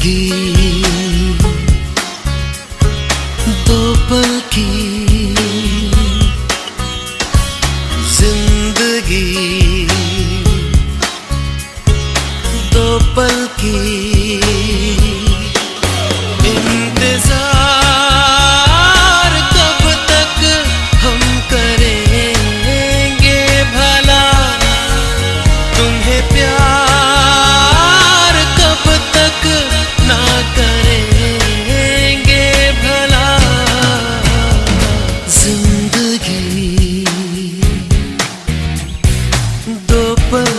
जिंदगी दो पल की जिंदगी दो पल की इंतजार कब तक हम करेंगे भला तुम्हें प्यार कब तक ना करेंगे भला जिंदगी दो पल